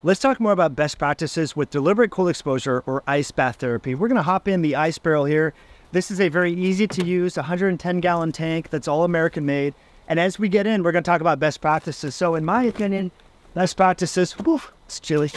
Let's talk more about best practices with deliberate cold exposure or ice bath therapy. We're going to hop in the ice barrel here. This is a very easy to use 110-gallon tank that's all American made. And as we get in, we're going to talk about best practices. So in my opinion, best practices, it's chilly,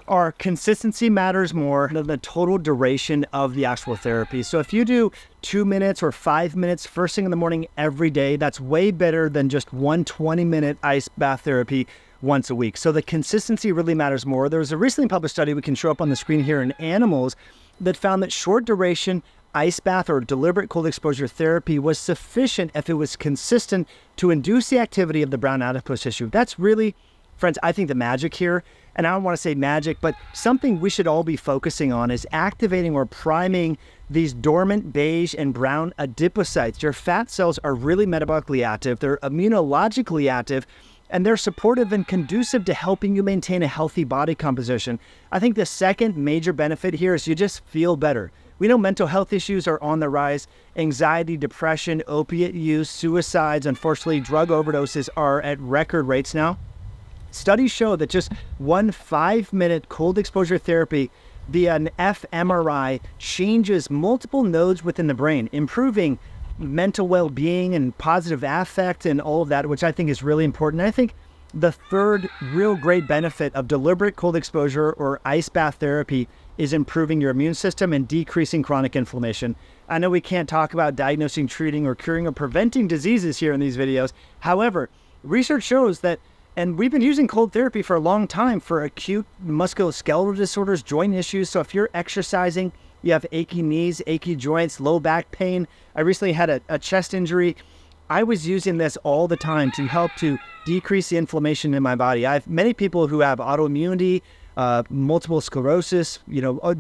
are consistency matters more than the total duration of the actual therapy. So if you do 2 minutes or 5 minutes first thing in the morning every day, that's way better than just one 20-minute ice bath therapy once a week. So the consistency really matters more. There was a recently published study we can show up on the screen here in animals that found that short duration ice bath or deliberate cold exposure therapy was sufficient if it was consistent to induce the activity of the brown adipose tissue. That's really, friends, I think the magic here. And I don't want to say magic, but something we should all be focusing on is activating or priming these dormant beige and brown adipocytes. Your fat cells are really metabolically active. They're immunologically active, and they're supportive and conducive to helping you maintain a healthy body composition. I think the second major benefit here is you just feel better. We know mental health issues are on the rise. Anxiety, depression, opiate use, suicides, unfortunately, drug overdoses are at record rates now. Studies show that just one 5-minute cold exposure therapy via an fMRI changes multiple nodes within the brain, improving mental well-being and positive affect and all of that, which I think is really important. I think the third real great benefit of deliberate cold exposure or ice bath therapy is improving your immune system and decreasing chronic inflammation. I know we can't talk about diagnosing, treating, or curing or preventing diseases here in these videos. However, research shows that, and we've been using cold therapy for a long time for acute musculoskeletal disorders, joint issues. So if you're exercising, you have achy knees, achy joints, low back pain. I recently had a chest injury. I was using this all the time to help to decrease the inflammation in my body. I have many people who have autoimmunity, multiple sclerosis,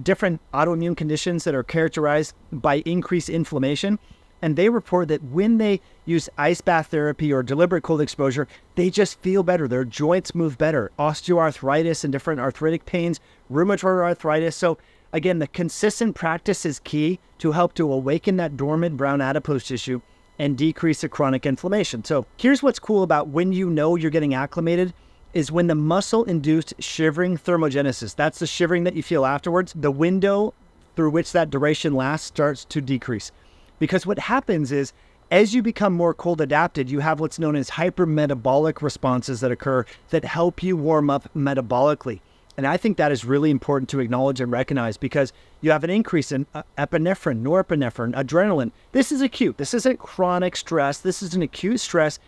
different autoimmune conditions that are characterized by increased inflammation. And they report that when they use ice bath therapy or deliberate cold exposure, they just feel better. Their joints move better. Osteoarthritis and different arthritic pains, rheumatoid arthritis. So again, the consistent practice is key to help to awaken that dormant brown adipose tissue and decrease the chronic inflammation. So here's what's cool about when you know you're getting acclimated is when the muscle-induced shivering thermogenesis, that's the shivering that you feel afterwards, the window through which that duration lasts starts to decrease. Because what happens is, as you become more cold adapted, you have what's known as hypermetabolic responses that occur that help you warm up metabolically. And I think that is really important to acknowledge and recognize because you have an increase in epinephrine, norepinephrine, adrenaline. This is acute. This isn't chronic stress. This is an acute stress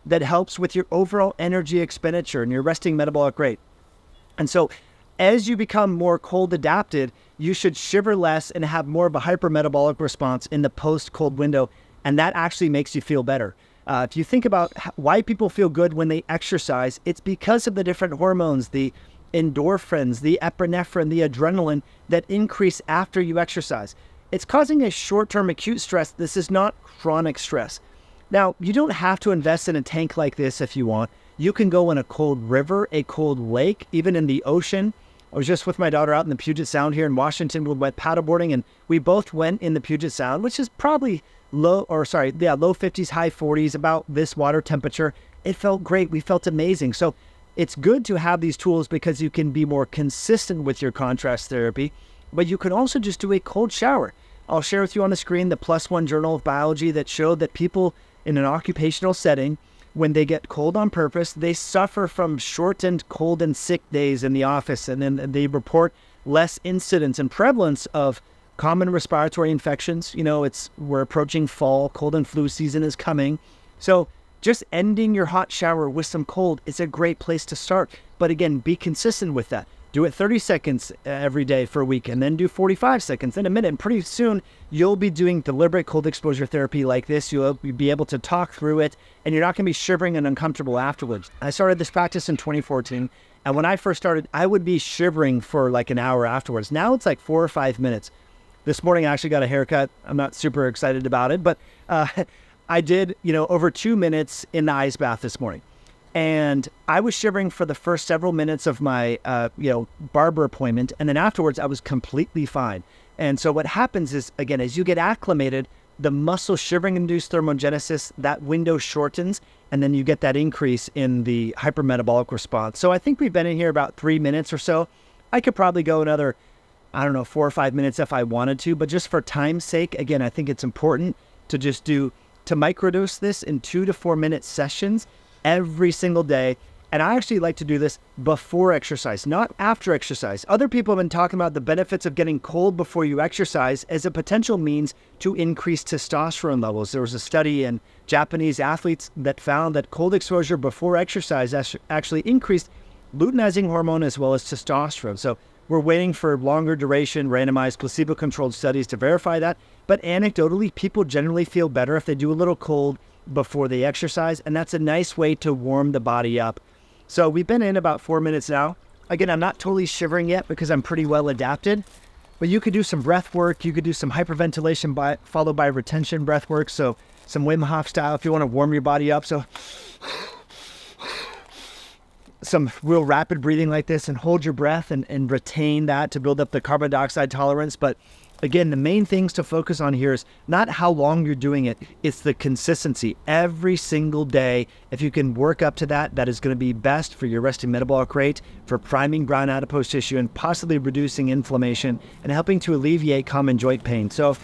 that helps with your overall energy expenditure and your resting metabolic rate. And so as you become more cold adapted, you should shiver less and have more of a hypermetabolic response in the post-cold window. And that actually makes you feel better. If you think about why people feel good when they exercise, it's because of the different hormones, the endorphins, the epinephrine, the adrenaline that increase after you exercise. It's causing a short-term acute stress. This is not chronic stress. Now, you don't have to invest in a tank like this if you want. You can go in a cold river, a cold lake, even in the ocean. I was just with my daughter out in the Puget Sound here in Washington. We went paddleboarding and we both went in the Puget Sound, which is probably low 50s, high 40s, about this water temperature. It felt great. We felt amazing. So it's good to have these tools because you can be more consistent with your contrast therapy, but you can also just do a cold shower. I'll share with you on the screen the +1 Journal of Biology that showed that people in an occupational setting, when they get cold on purpose, they suffer from shortened cold and sick days in the office, and then they report less incidence and prevalence of common respiratory infections. We're approaching fall, cold and flu season is coming. So just ending your hot shower with some cold is a great place to start. But again, be consistent with that. Do it 30 seconds every day for a week, and then do 45 seconds, then a minute. And pretty soon, you'll be doing deliberate cold exposure therapy like this. You'll be able to talk through it, and you're not going to be shivering and uncomfortable afterwards. I started this practice in 2014, and when I first started, I would be shivering for like an hour afterwards. Now it's like 4 or 5 minutes. This morning, I actually got a haircut. I'm not super excited about it, but I did, over 2 minutes in the ice bath this morning. And I was shivering for the first several minutes of my, barber appointment. And then afterwards, I was completely fine. And so what happens is, again, as you get acclimated, the muscle shivering-induced thermogenesis, that window shortens. and then you get that increase in the hypermetabolic response. So I think we've been in here about 3 minutes or so. I could probably go another, I don't know, 4 or 5 minutes if I wanted to, but just for time's sake, again, I think it's important to microdose this in 2 to 4 minute sessions every single day. And I actually like to do this before exercise, not after exercise. Other people have been talking about the benefits of getting cold before you exercise as a potential means to increase testosterone levels. There was a study in Japanese athletes that found that cold exposure before exercise actually increased luteinizing hormone as well as testosterone. So we're waiting for longer duration, randomized, placebo-controlled studies to verify that. But anecdotally, people generally feel better if they do a little cold before they exercise. And that's a nice way to warm the body up. So we've been in about 4 minutes now. Again, I'm not totally shivering yet because I'm pretty well adapted. But you could do some breath work. You could do some hyperventilation followed by retention breath work. So some Wim Hof style if you want to warm your body up. So some real rapid breathing like this, and hold your breath and retain that to build up the carbon dioxide tolerance. But again, the main things to focus on here is not how long you're doing it, it's the consistency. Every single day, if you can work up to that, that is going to be best for your resting metabolic rate, for priming brown adipose tissue, and possibly reducing inflammation and helping to alleviate common joint pain. So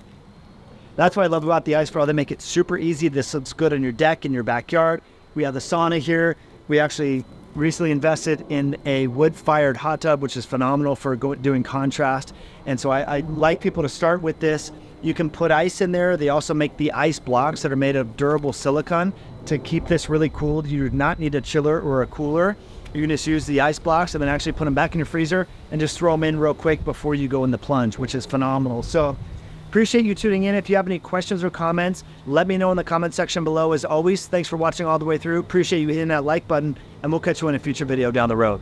that's what I love about the ice barrel. They make it super easy. This looks good on your deck, in your backyard. We have the sauna here. We actually recently invested in a wood-fired hot tub, which is phenomenal for doing contrast. And so I like people to start with this. You can put ice in there. They also make the ice blocks that are made of durable silicone to keep this really cooled. You do not need a chiller or a cooler. You can just use the ice blocks and then actually put them back in your freezer and just throw them in real quick before you go in the plunge, which is phenomenal. So appreciate you tuning in. If you have any questions or comments, let me know in the comment section below. As always, thanks for watching all the way through. Appreciate you hitting that like button, and we'll catch you in a future video down the road.